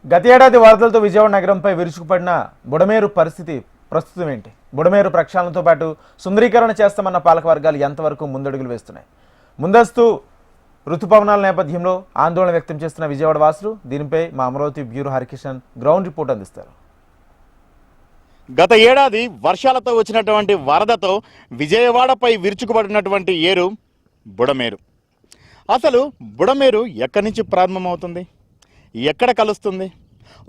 గత ఏడాది వరదలతో విజయవాడ నగరంపై విరుచుకుపడిన బుడమేరు పరిస్థితి ప్రస్తుతం ఏంటి? బుడమేరు ప్రక్షాళనతో పాటు సుందరీకరణ చేస్తామన్న పాలక వర్గాలు ఎంతవరకు ముందడుగులు వేస్తున్నాయి? ముందస్తు ఋతుపవనాల నేపథ్యంలో ఆందోళన వ్యక్తం చేస్తున్న విజయవాడ వాసులు, దీనిపై మా Amaravati bureau Harikishan ground report అందిస్తారు. గత ఏడాది వర్షాలతో వచ్చినటువంటి వరదతో విజయవాడపై విరుచుకుపడినటువంటి ఏరు బుడమేరు. అసలు బుడమేరు ఎక్కడి నుంచి ప్రారంభమవుతుంది, ఎక్కడ కలుస్తుంది?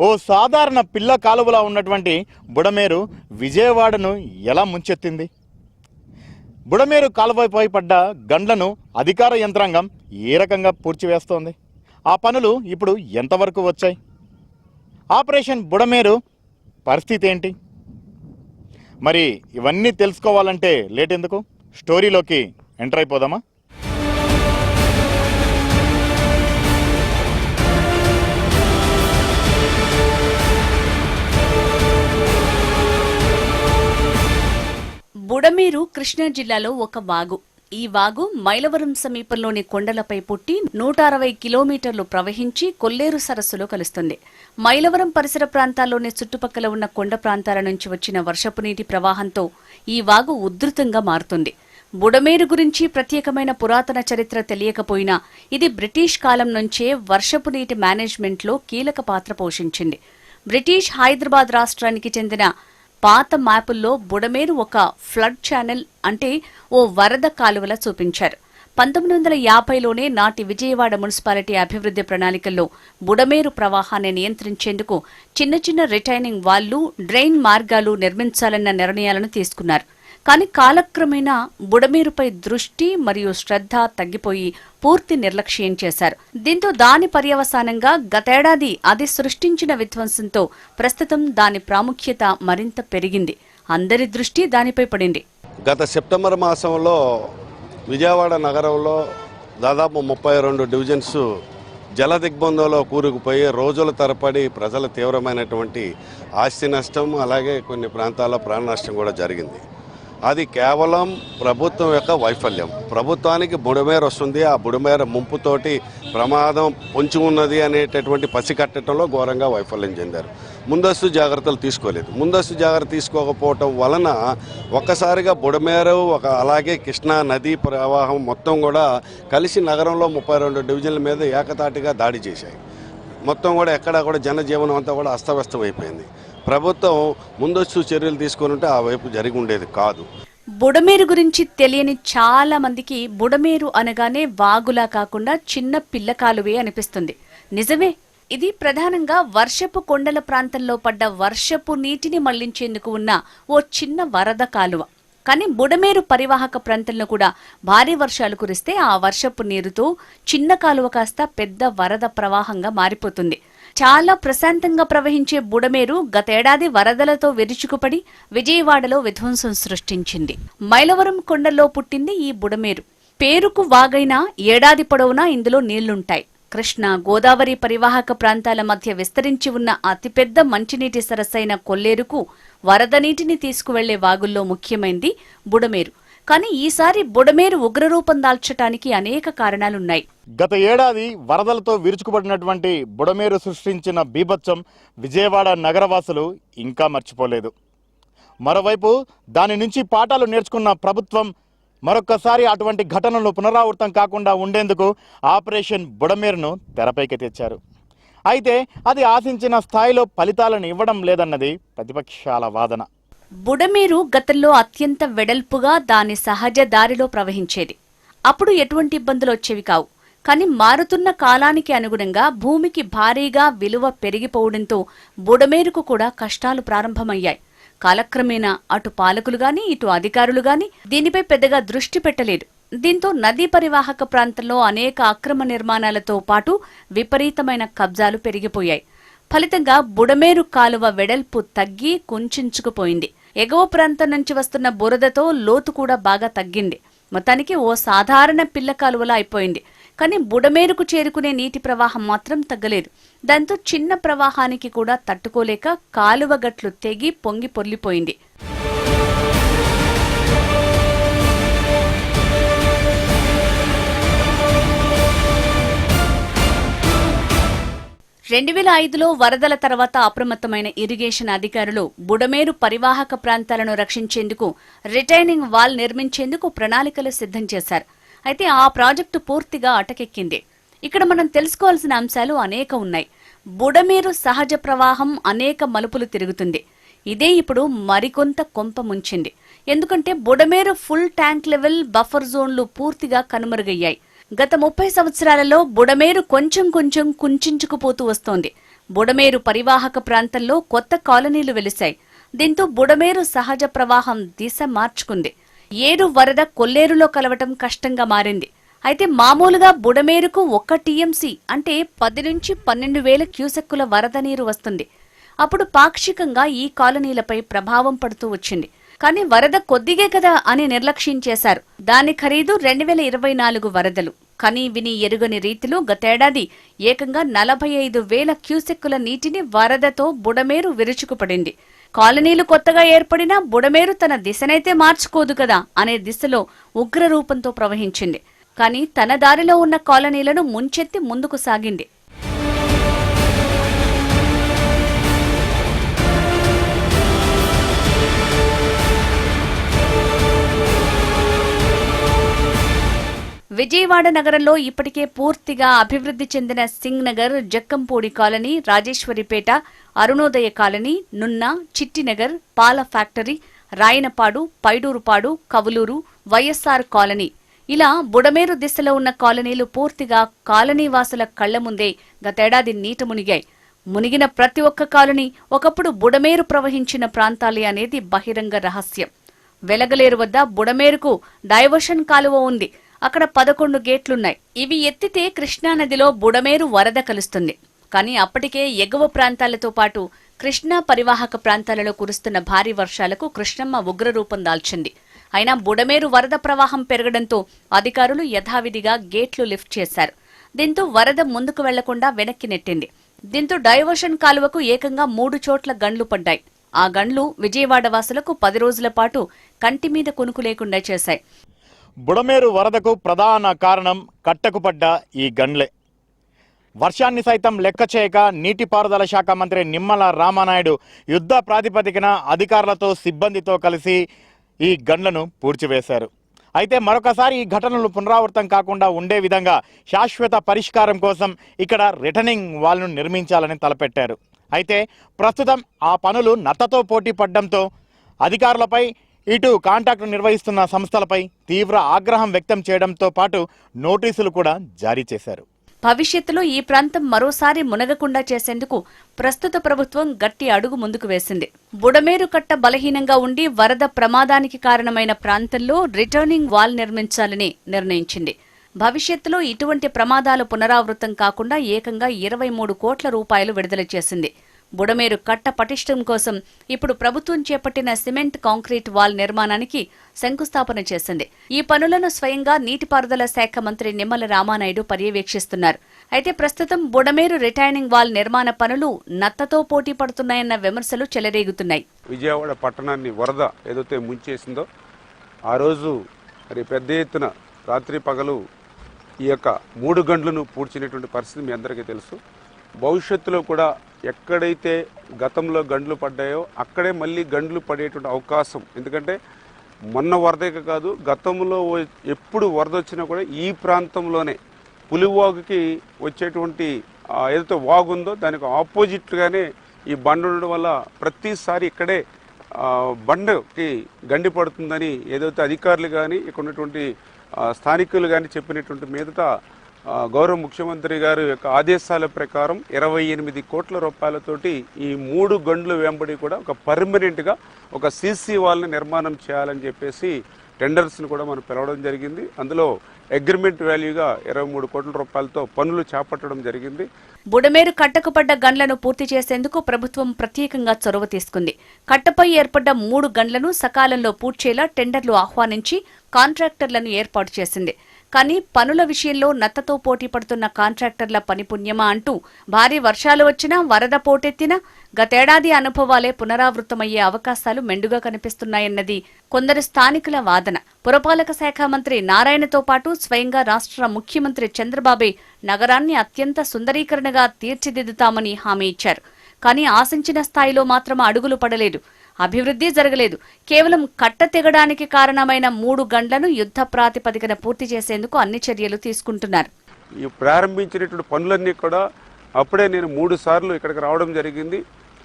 ఓ సాధారణ పిల్ల కాలువలా ఉన్నటువంటి బుడమేరు విజయవాడను ఎలా ముంచెత్తింది? బుడమేరు కాలువపై పడ్డ గండ్లను అధికార యంత్రాంగం ఏ రకంగా పూడ్చివేస్తోంది? ఆ పనులు ఇప్పుడు ఎంతవరకు వచ్చాయి? ఆపరేషన్ బుడమేరు పరిస్థితి ఏంటి? మరి ఇవన్నీ తెలుసుకోవాలంటే లేట్ ఎందుకు, స్టోరీలోకి ఎంటర్ అయిపోదామా? బుడమేరు కృష్ణా జిల్లాలో ఒక వాగు. ఈ వాగు మైలవరం సమీపంలోని కొండలపై పుట్టి 160 కిలోమీటర్లు ప్రవహించి కొల్లేరు సరస్సులో కలుస్తుంది. మైలవరం పరిసర ప్రాంతాల్లోని చుట్టుపక్కల ఉన్న కొండ ప్రాంతాల నుంచి వచ్చిన వర్షపు నీటి ప్రవాహంతో ఈ వాగు ఉధృతంగా మారుతుంది. బుడమేరు గురించి ప్రత్యేకమైన పురాతన చరిత్ర తెలియకపోయినా ఇది బ్రిటిష్ కాలం నుంచే వర్షపు నీటి మేనేజ్మెంట్లో కీలక పాత్ర పోషించింది. బ్రిటిష్ హైదరాబాద్ రాష్ట్రానికి చెందిన పాత మ్యాపుల్లో బుడమేరు ఒక ఫ్లడ్ ఛానల్, అంటే ఓ వరద కాలువలా చూపించారు. 1950లోనే నాటి విజయవాడ మున్సిపాలిటీ అభివృద్ధి ప్రణాళికల్లో బుడమేరు ప్రవాహాన్ని నియంత్రించేందుకు చిన్న చిన్న రిటైనింగ్ వాళ్లు, డ్రైన్ మార్గాలు నిర్మించాలన్న నిర్ణయాలను తీసుకున్నారు. కానీ కాలక్రమేణా బుడమేరుపై దృష్టి మరియు శ్రద్ధ తగ్గిపోయి పూర్తి నిర్లక్ష్యం చేశారు. దీంతో దాని పర్యవసానంగా గతేడాది అది సృష్టించిన విధ్వంసంతో ప్రస్తుతం దాని ప్రాముఖ్యత మరింత పెరిగింది. అందరి దృష్టి దానిపై పడింది. గత సెప్టెంబర్ మాసంలో విజయవాడ నగరంలో దాదాపు 32 డివిజన్స్ జల దిగ్బంధంలో కూరుకుపోయి రోజుల తరబడి ప్రజల తీవ్రమైనటువంటి ఆస్తి నష్టం, అలాగే కొన్ని ప్రాంతాల్లో ప్రాణ నష్టం కూడా జరిగింది. అది కేవలం ప్రభుత్వం యొక్క వైఫల్యం. ప్రభుత్వానికి బుడమేరు వస్తుంది, ఆ బుడమేరు ముంపుతోటి ప్రమాదం పొంచి ఉన్నది అనేటటువంటి పసికట్టడంలో ఘోరంగా వైఫల్యం చెందారు. ముందస్తు జాగ్రత్తలు తీసుకోలేదు. ముందస్తు జాగ్రత్త తీసుకోకపోవటం వలన ఒక్కసారిగా బుడమేరు అలాగే కృష్ణా నదీ ప్రవాహం మొత్తం కూడా కలిసి నగరంలో 32 డివిజన్ల మీద ఏకతాటిగా దాడి చేశాయి. మొత్తం కూడా ఎక్కడా కూడా జనజీవనం అంతా కూడా అస్తవ్యస్తం అయిపోయింది. ప్రభుత్వం ముందస్తు చర్యలు తీసుకొని ఉంటే ఆ వైపు జరిగి ఉండేది కాదు. బుడమేరు గురించి తెలియని చాలా మందికి బుడమేరు అనగానే వాగులా కాకుండా చిన్న పిల్ల కాలువే అనిపిస్తుంది. నిజమే, ఇది ప్రధానంగా వర్షపు కొండల ప్రాంతంలో పడ్డ వర్షపు నీటిని మళ్లించేందుకు ఉన్న ఓ చిన్న వరద కాలువ. కానీ బుడమేరు పరివాహక ప్రాంతంలో కూడా భారీ వర్షాలు కురిస్తే ఆ వర్షపు నీరుతో చిన్న కాలువ కాస్త పెద్ద వరద ప్రవాహంగా మారిపోతుంది. చాలా ప్రశాంతంగా ప్రవహించే బుడమేరు గతేడాది వరదలతో విరుచుకుపడి విజయవాడలో విధ్వంసం సృష్టించింది. మైలవరం కొండల్లో పుట్టింది ఈ బుడమేరు. పేరుకు వాగైనా ఏడాది పొడవునా ఇందులో నీళ్లుంటాయి. కృష్ణా, గోదావరి పరివాహక ప్రాంతాల మధ్య విస్తరించి ఉన్న అతిపెద్ద మంచినీటి సరస్సైన కొల్లేరుకు వరద నీటిని తీసుకువెళ్లే వాగుల్లో ముఖ్యమైంది బుడమేరు. కానీ ఈసారి బుడమేరు ఉగ్రరూపం దాల్చడానికి అనేక కారణాలున్నాయి. గత ఏడాది వరదలతో విరుచుకుపడినటువంటి బుడమేరు సృష్టించిన బీభత్సం విజయవాడ నగరవాసులు ఇంకా మర్చిపోలేదు. మరోవైపు దాని నుంచి పాఠాలు నేర్చుకున్న ప్రభుత్వం మరొక్కసారి అటువంటి ఘటనలు పునరావృతం కాకుండా ఉండేందుకు ఆపరేషన్ బుడమేరును తెరపైకి తెచ్చారు. అయితే అది ఆశించిన స్థాయిలో ఫలితాలను ఇవ్వడం లేదన్నది ప్రతిపక్షాల వాదన. బుడమేరు గతంలో అత్యంత వెడల్పుగా దాని సహజ దారిలో ప్రవహించేది. అప్పుడు ఎటువంటి ఇబ్బందులు వచ్చేవి కావు. కానీ మారుతున్న కాలానికి అనుగుణంగా భూమికి భారీగా విలువ పెరిగిపోవడంతో బుడమేరుకు కూడా కష్టాలు ప్రారంభమయ్యాయి. కాలక్రమేణా అటు పాలకులు గాని ఇటు అధికారులు గాని దీనిపై పెద్దగా దృష్టి పెట్టలేదు. దీంతో నదీ పరివాహక ప్రాంతంలో అనేక అక్రమ నిర్మాణాలతో పాటు విపరీతమైన కబ్జాలు పెరిగిపోయాయి. ఫలితంగా బుడమేరు కాలువ వెడల్పు తగ్గి కుంచుకుపోయింది. ఎగువ ప్రాంతం నుంచి వస్తున్న బురదతో లోతు కూడా బాగా తగ్గింది. మొత్తానికి ఓ సాధారణ పిల్ల కాలువలా అయిపోయింది. కానీ బుడమేరుకు చేరుకునే నీటి ప్రవాహం మాత్రం తగ్గలేదు. దాంతో చిన్న ప్రవాహానికి కూడా తట్టుకోలేక కాలువ గట్లు తెగి పొంగి పొర్లిపోయింది. 2005లో వరదల తర్వాత అప్రమత్తమైన ఇరిగేషన్ అధికారులు బుడమేరు పరివాహక ప్రాంతాలను రక్షించేందుకు రిటైనింగ్ వాల్ నిర్మించేందుకు ప్రణాళికలు సిద్ధం చేశారు. అయితే ఆ ప్రాజెక్టు పూర్తిగా అటకెక్కింది. ఇక్కడ మనం తెలుసుకోవాల్సిన అంశాలు అనేక ఉన్నాయి. బుడమేరు సహజ ప్రవాహం అనేక మలుపులు తిరుగుతుంది. ఇదే ఇప్పుడు మరికొంత కొంప ముంచింది. ఎందుకంటే Budameru full tank level buffer జోన్లు పూర్తిగా కనుమరుగయ్యాయి. గత 30 సంవత్సరాలలో బుడమేరు కొంచెం కొంచెం కుంచుకుపోతూ వస్తోంది. బుడమేరు పరివాహక ప్రాంతంలో కొత్త కాలనీలు వెలిశాయి. దీంతో బుడమేరు సహజ ప్రవాహం దిశ మార్చుకుంది. ఏరు వరద కొల్లేరులో కలవటం కష్టంగా మారింది. అయితే మామూలుగా బుడమేరుకు 1 టీఎంసీ అంటే 10 నుంచి 12 వేల క్యూసెక్కుల వరద నీరు వస్తుంది. అప్పుడు పాక్షికంగా ఈ కాలనీలపై ప్రభావం పడుతూ వచ్చింది. కానీ వరద కొద్దిగే కదా అని నిర్లక్ష్యం చేశారు. దాని ఖరీదు 2024 వరదలు. కనీ విని ఎరుగని రీతిలో గతేడాది ఏకంగా 45,000 క్యూసెక్కుల నీటిని వరదతో బుడమేరు విరుచుకుపడింది. కాలనీలు కొత్తగా ఏర్పడినా బుడమేరు తన దిశనైతే మార్చుకోదు కదా అనే దిశలో ఉగ్రరూపంతో ప్రవహించింది. కానీ తన దారిలో ఉన్న కాలనీలను ముంచెత్తి ముందుకు సాగింది. విజయవాడ నగరంలో ఇప్పటికే పూర్తిగా అభివృద్ధి చెందిన సింగ్ నగర్, జక్కంపూడి కాలనీ, రాజేశ్వరిపేట, అరుణోదయ కాలనీ, నున్న, చిట్టినగర్, పాల ఫ్యాక్టరీ, రాయనపాడు, పైడూరుపాడు, కవులూరు, వైఎస్ఆర్ కాలనీ ఇలా బుడమేరు దిశలో ఉన్న కాలనీలు పూర్తిగా కాలనీవాసుల కళ్ల ముందే గతేడాది నీట మునిగాయి. మునిగిన ప్రతి ఒక్క కాలనీ ఒకప్పుడు బుడమేరు ప్రవహించిన ప్రాంతాలే అనేది బహిరంగ రహస్యం. వెలగలేరు వద్ద బుడమేరుకు డైవర్షన్ కాలువ ఉంది. అక్కడ 11 గేట్లున్నాయి. ఇవి ఎత్తితే కృష్ణానదిలో బుడమేరు వరద కలుస్తుంది. కానీ అప్పటికే ఎగువ ప్రాంతాలతో పాటు కృష్ణా పరివాహక ప్రాంతాలలో కురుస్తున్న భారీ వర్షాలకు కృష్ణమ్మ ఉగ్రరూపం దాల్చింది. అయినా బుడమేరు వరద ప్రవాహం పెరగడంతో అధికారులు యథావిధిగా గేట్లు లిఫ్ట్ చేశారు. దీంతో వరద ముందుకు వెళ్లకుండా వెనక్కి నెట్టింది. దీంతో డైవర్షన్ కాలువకు ఏకంగా 3 చోట్ల గండ్లు పడ్డాయి. ఆ గండ్లు విజయవాడ వాసులకు 10 రోజుల పాటు కంటిమీద కునుకు లేకుండా చేశాయి. బుడమేరు వరదకు ప్రధాన కారణం కట్టకుపడ్డ ఈ గండ్లే. వర్షాన్ని సైతం లెక్క చేయక నీటిపారుదల శాఖ మంత్రి నిమ్మల రామానాయుడు యుద్ధ ప్రాతిపదికన అధికారులతో సిబ్బందితో కలిసి ఈ గండ్లను పూడ్చివేశారు. అయితే మరొకసారి ఈ ఘటనలు పునరావృతం కాకుండా ఉండే విధంగా శాశ్వత పరిష్కారం కోసం ఇక్కడ రిటర్నింగ్ వాల్ను నిర్మించాలని తలపెట్టారు. అయితే ప్రస్తుతం ఆ పనులు నత్తతో పోటీ పడడంతో అధికారులపై ఇటు కాంట్రాక్టు నిర్వహిస్తున్న సంస్థలపై తీవ్ర ఆగ్రహం వ్యక్తం చేయడంతో పాటు నోటీసులు కూడా జారీ చేశారు. భవిష్యత్తులో ఈ ప్రాంతం మరోసారి మునగకుండా చేసేందుకు ప్రస్తుత ప్రభుత్వం గట్టి అడుగు ముందుకు వేసింది. బుడమేరు కట్ట బలహీనంగా ఉండి వరద ప్రమాదానికి కారణమైన ప్రాంతంలో రిటర్నింగ్ వాల్ నిర్మించాలని నిర్ణయించింది. భవిష్యత్తులో ఇటువంటి ప్రమాదాలు పునరావృతం కాకుండా ఏకంగా 23 కోట్ల రూపాయలు విడుదల చేసింది. బుడమేరు కట్ట పటిష్టం కోసం ఇప్పుడు ప్రభుత్వం చేపట్టిన సిమెంట్ కాంక్రీట్ వాల్ నిర్మాణానికి శంకుస్థాపన చేసింది. ఈ పనులను స్వయంగా నీటిపారుదల శాఖ మంత్రి నిమ్మల రామానాయుడు పర్యవేక్షిస్తున్నారు. అయితే ప్రస్తుతం బుడమేరు రిటైనింగ్ వాల్ నిర్మాణ పనులు నత్తతో పోటీ పడుతున్నాయన్న విమర్శలు చెలరేగుతున్నాయి. విజయవాడ పట్టణాన్ని వరద ఏదైతే ముంచేసిందో ఆ రోజు మరి పెద్ద ఎత్తున రాత్రి పగలు ఈ యొక్క 3 గంటలను పూడ్చినటువంటి పరిస్థితి మీ అందరికీ తెలుసు. భవిష్యత్తులో కూడా ఎక్కడైతే గతంలో గండ్లు పడ్డాయో అక్కడే మళ్ళీ గండ్లు పడేటువంటి అవకాశం, ఎందుకంటే మొన్న వరదకే కాదు గతంలో ఎప్పుడు వరద వచ్చినా కూడా ఈ ప్రాంతంలోనే పులివాగుకి వచ్చేటువంటి ఏదైతే వాగు ఉందో దానికి ఆపోజిట్గానే ఈ బండ ఉండడం వల్ల ప్రతిసారి ఇక్కడే బండకి గండి పడుతుందని ఏదైతే అధికారులు కానీ ఇక్కడ ఉన్నటువంటి స్థానికులు కానీ చెప్పినటువంటి మీదట గౌరవ ముఖ్యమంత్రి గారి యొక్క ఆదేశాల ప్రకారం 28 కోట్ల రూపాయలతోటి ఈ 3 గండ్లు వెంబడి కూడా ఒక పర్మనెంట్గా ఒక సీసీ వాల్ని నిర్మాణం చేయాలని చెప్పేసి టెండర్స్ని కూడా మనం పిలవడం జరిగింది. అందులో అగ్రిమెంట్ వాల్యూగా 23 కోట్ల రూపాయలతో పనులు చేపట్టడం జరిగింది. బుడమేరు కట్టకు పడ్డ గండ్లను పూర్తి చేసేందుకు ప్రభుత్వం ప్రత్యేకంగా చొరవ తీసుకుంది. కట్టపై ఏర్పడ్డ 3 గండ్లను సకాలంలో పూడ్చేలా టెండర్లు ఆహ్వానించి కాంట్రాక్టర్లను ఏర్పాటు చేసింది. కానీ పనుల విషయంలో నత్తతో పోటీ పడుతున్న కాంట్రాక్టర్ల పనిపుణ్యమా అంటూ భారీ వర్షాలు వచ్చినా వరద పోటెత్తినా గతేడాది అనుభవాలే పునరావృతమయ్యే అవకాశాలు మెండుగా కనిపిస్తున్నాయన్నది కొందరు స్థానికుల వాదన. పురపాలక శాఖ మంత్రి నారాయణతో పాటు స్వయంగా రాష్ట్ర ముఖ్యమంత్రి చంద్రబాబే నగరాన్ని అత్యంత సుందరీకరణగా తీర్చిదిద్దుతామని హామీ ఇచ్చారు. కానీ ఆశించిన స్థాయిలో మాత్రం అడుగులు పడలేదు, అభివృద్ధి జరగలేదు. కేవలం కట్ట తెగడానికి కారణమైన 3 గంటలను యుద్ధ ప్రాతిపదికన పూర్తి చేసేందుకు అన్ని చర్యలు తీసుకుంటున్నారు. ఈ ప్రారంభించినటువంటి పనులన్నీ కూడా అప్పుడే నేను 3 సార్లు ఇక్కడికి రావడం జరిగింది.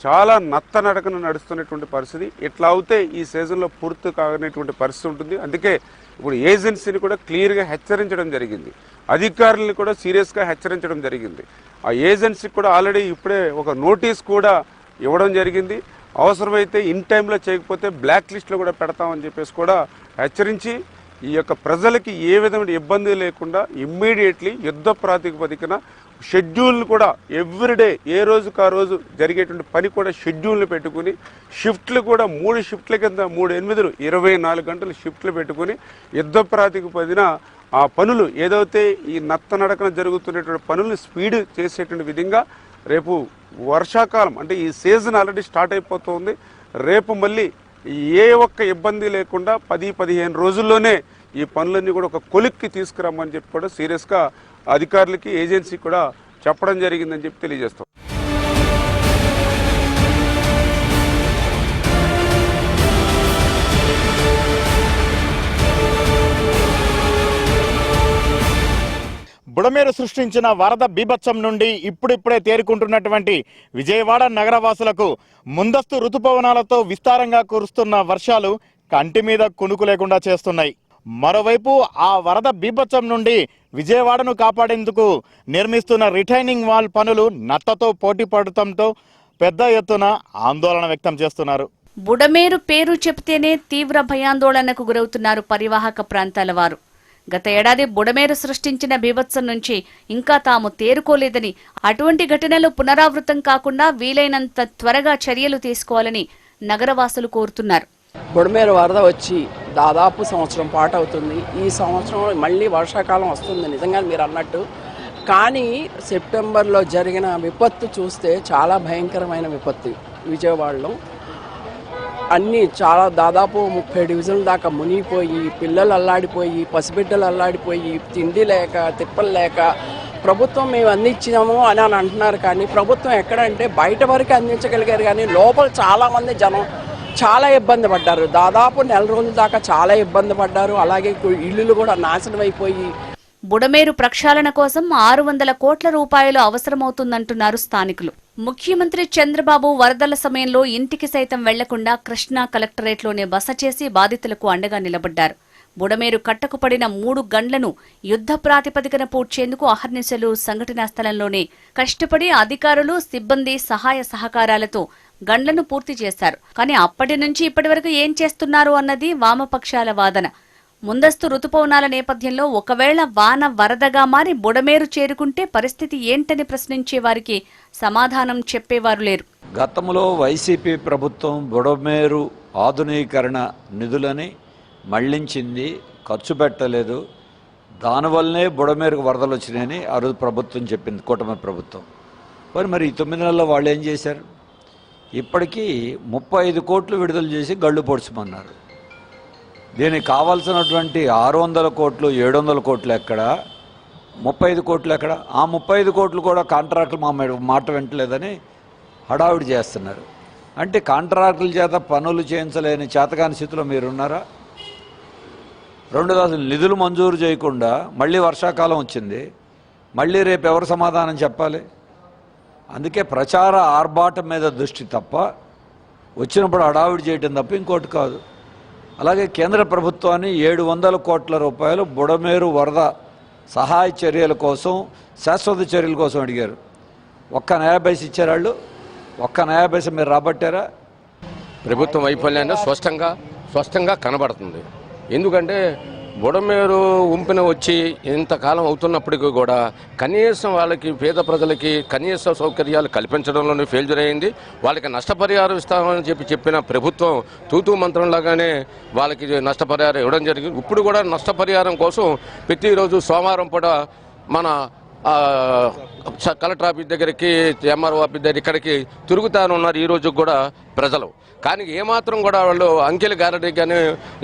చాలా నత్తనడకన నడుస్తున్నటువంటి పరిస్థితి. ఇట్లా అవుతే ఈ సీజన్లో పూర్తి కాగనేటువంటి పరిస్థితి ఉంటుంది. అందుకే ఇప్పుడు ఏజెన్సీని కూడా క్లియర్గా హెచ్చరించడం జరిగింది, అధికారులను కూడా సీరియస్గా హెచ్చరించడం జరిగింది. ఆ ఏజెన్సీకి కూడా ఆల్రెడీ ఇప్పుడే ఒక నోటీస్ కూడా ఇవ్వడం జరిగింది. అవసరమైతే ఇన్ టైంలో చేయకపోతే బ్లాక్ లిస్ట్లో కూడా పెడతామని చెప్పేసి కూడా హెచ్చరించి ఈ యొక్క ప్రజలకి ఏ విధమైన ఇబ్బంది లేకుండా ఇమ్మీడియట్లీ యుద్ధ ప్రాతిపదికన షెడ్యూల్ని కూడా ఎవ్రీడే ఏ రోజుకు ఆ రోజు జరిగేటువంటి పని కూడా షెడ్యూల్ని పెట్టుకుని షిఫ్ట్లు కూడా 3 షిఫ్ట్ల కింద 3 8 24 గంటలు షిఫ్ట్లు పెట్టుకుని యుద్ధ ప్రాతిపదికన ఆ పనులు ఏదైతే ఈ నత్తనడకన జరుగుతున్నటువంటి పనులను స్పీడ్ చేసేటువంటి విధంగా రేపు వర్షాకాలం అంటే ఈ సీజన్ ఆల్రెడీ స్టార్ట్ అయిపోతుంది. రేపు మళ్ళీ ఏ ఒక్క ఇబ్బంది లేకుండా 10-15 రోజుల్లోనే ఈ పనులన్నీ కూడా ఒక కొలిక్కి తీసుకురమ్మని చెప్పి కూడా సీరియస్గా అధికారులకి ఏజెన్సీ కూడా చెప్పడం జరిగిందని చెప్పి తెలియజేస్తాం. బుడమేరు సృష్టించిన వరద బీభత్సం నుండి ఇప్పుడిప్పుడే తేరుకుంటున్నటువంటి విజయవాడ నగరవాసులకు ముందస్తు రుతుపవనాలతో విస్తారంగా కురుస్తున్న వర్షాలు కంటి మీద కునుకు లేకుండా చేస్తున్నాయి. మరోవైపు ఆ వరద బీభత్సం నుండి విజయవాడను కాపాడేందుకు నిర్మిస్తున్న రిటైనింగ్ వాల్ పనులు నత్తతో పోటీ పడటంతో పెద్ద ఎత్తున ఆందోళన వ్యక్తం చేస్తున్నారు. బుడమేరు పేరు చెబితేనే తీవ్ర భయాందోళనకు గురవుతున్నారు పరివాహక ప్రాంతాల వారు. గత ఏడాది బుడమేరు సృష్టించిన బీభత్సం నుంచి ఇంకా తాము తేరుకోలేదని, అటువంటి ఘటనలు పునరావృతం కాకుండా వీలైనంత త్వరగా చర్యలు తీసుకోవాలని నగరవాసులు కోరుతున్నారు. బుడమేరు వరద వచ్చి దాదాపు సంవత్సరం పాటు అవుతుంది. ఈ సంవత్సరం మళ్ళీ వర్షాకాలం వస్తుంది నిజంగా మీరు అన్నట్టు. కానీ సెప్టెంబర్లో జరిగిన విపత్తు చూస్తే చాలా భయంకరమైన విపత్తు. విజయవాడలో అన్నీ చాలా దాదాపు 30 డివిజన్ల దాకా మునిగిపోయి, పిల్లలు అల్లాడిపోయి, పసిబిడ్డలు అల్లాడిపోయి, తిండి లేక తిప్పలు లేక ప్రభుత్వం మేము అందించాము అని అంటున్నారు. కానీ ప్రభుత్వం ఎక్కడంటే బయట వరకు అందించగలిగారు, కానీ లోపల చాలామంది జనం చాలా ఇబ్బంది పడ్డారు. దాదాపు 4 రోజుల దాకా చాలా ఇబ్బంది పడ్డారు. అలాగే ఇళ్ళు కూడా నాశనం అయిపోయి. బుడమేరు ప్రక్షాళన కోసం 600 కోట్ల రూపాయలు అవసరమవుతుందంటున్నారు స్థానికులు. ముఖ్యమంత్రి చంద్రబాబు వరదల సమయంలో ఇంటికి సైతం వెళ్లకుండా కృష్ణా కలెక్టరేట్లోనే బస చేసి బాధితులకు అండగా నిలబడ్డారు. బుడమేరు కట్టకు పడిన 3 గంటలను యుద్ధ ప్రాతిపదికన పూడ్చేందుకు అహర్నిశలు సంఘటనా స్థలంలోనే కష్టపడి అధికారులు సిబ్బంది సహాయ సహకారాలతో గంటలను పూర్తి చేశారు. కానీ అప్పటి నుంచి ఇప్పటి వరకు ఏం చేస్తున్నారు అన్నది వామపక్షాల వాదన. ముందస్తు రుతుపవనాల నేపథ్యంలో ఒకవేళ వాన వరదగా మారి బుడమేరు చేరుకుంటే పరిస్థితి ఏంటని ప్రశ్నించే వారికి సమాధానం చెప్పేవారు లేరు. గతంలో వైసీపీ ప్రభుత్వం బుడమేరు ఆధునీకరణ నిధులని మళ్లించింది, ఖర్చు పెట్టలేదు. దానివల్లనే బుడమేరుకు వరదలు వచ్చినాయని ఆ రోజు ప్రభుత్వం చెప్పింది, కూటమి ప్రభుత్వం. మరి ఈ 9 నెలల్లో వాళ్ళు ఏం చేశారు? ఇప్పటికీ 35 కోట్లు విడుదల చేసి గళ్ళు పొడుచుమన్నారు. దీనికి కావాల్సినటువంటి 600 కోట్లు 700 కోట్లు ఎక్కడ, 35 కోట్లు ఎక్కడ? ఆ 35 కోట్లు కూడా కాంట్రాక్టులు మా మాట వింటలేదని హడావిడి చేస్తున్నారు. అంటే కాంట్రాక్టుల చేత పనులు చేయించలేని చేతకాని స్థితిలో మీరున్నారా? 2 దశలు నిధులు మంజూరు చేయకుండా మళ్ళీ వర్షాకాలం వచ్చింది, మళ్ళీ రేపు ఎవరు సమాధానం చెప్పాలి? అందుకే ప్రచార ఆర్భాటం మీద దృష్టి తప్ప, వచ్చినప్పుడు హడావిడి చేయటం తప్ప ఇంకోటి కాదు. అలాగే కేంద్ర ప్రభుత్వాన్ని 700 కోట్ల రూపాయలు బుడమేరు వరద సహాయ చర్యల కోసం, శాశ్వత చర్యల కోసం అడిగారు. ఒక్క నయా పైసా ఇచ్చారు వాళ్ళు? ఒక్క నయా పైసా మీరు రాబట్టారా? ప్రభుత్వం వైఫల్యాన్ని స్పష్టంగా కనబడుతుంది. ఎందుకంటే బుడమేరు ఉంపిన వచ్చి ఇంతకాలం అవుతున్నప్పటికీ కూడా కనీసం వాళ్ళకి పేద ప్రజలకి కనీస సౌకర్యాలు కల్పించడంలోనే ఫెయిల్యూర్ అయింది. వాళ్ళకి నష్టపరిహారం ఇస్తామని చెప్పిన ప్రభుత్వం తూతూ మంత్రంలాగానే వాళ్ళకి నష్టపరిహారం ఇవ్వడం జరిగింది. ఇప్పుడు కూడా నష్టపరిహారం కోసం ప్రతిరోజు సోమవారం కూడా మన కలెక్టర్ ఆఫీస్ దగ్గరికి, ఎంఆర్ఓ ఆఫీస్ దగ్గర ఇక్కడికి తిరుగుతానున్నారు ఈ రోజు కూడా ప్రజలు. కానీ ఏమాత్రం కూడా వాళ్ళు అంకెలు గారడిగానే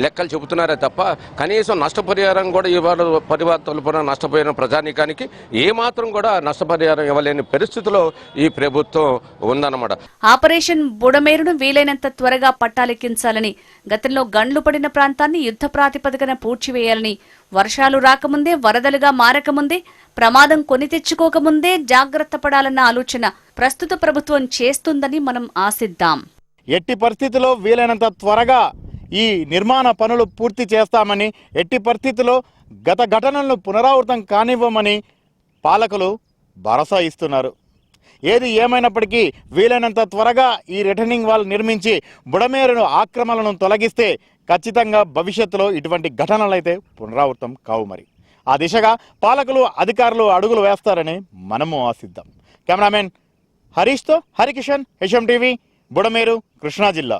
లెక్కలు చెబుతున్నారే తప్ప కనీసం నష్టపరిహారం కూడా ఇవాళ పరివార తలుపున నష్టపోయిన ప్రజానీకానికి ఏమాత్రం కూడా నష్టపరిహారం ఇవ్వలేని పరిస్థితిలో ఈ ప్రభుత్వం ఉందన్నమాట. ఆపరేషన్ బుడమేరును వీలైనంత త్వరగా పట్టాలెక్కించాలని, గతంలో గండ్లు పడిన ప్రాంతాన్ని యుద్ధ ప్రాతిపదికన పూడ్చివేయాలని, వర్షాలు రాకముందే వరదలుగా మారకముందే, ప్రమాదం కొని తెచ్చుకోకముందే జాగ్రత్త పడాలన్న ఆలోచన ప్రస్తుత ప్రభుత్వం చేస్తుందని మనం ఆశిద్దాం. ఎట్టి పరిస్థితుల్లో వీలైనంత త్వరగా ఈ నిర్మాణ పనులు పూర్తి చేస్తామని, ఎట్టి పరిస్థితుల్లో గత ఘటనలను పునరావృతం కానివ్వమని పాలకులు భరోసా ఇస్తున్నారు. ఏది ఏమైనప్పటికీ వీలైనంత త్వరగా ఈ రిటర్నింగ్ వాల్ నిర్మించి బుడమేరును ఆక్రమణలను తొలగిస్తే ఖచ్చితంగా భవిష్యత్తులో ఇటువంటి ఘటనలు అయితే పునరావృతం కావు. మరి ఆ దిశగా పాలకులు, అధికారులు అడుగులు వేస్తారని మనము ఆశిద్దాం. కెమెరామెన్ హరీష్తో హరికిషన్, HM టీవీ, బుడమేరు, కృష్ణా జిల్లా.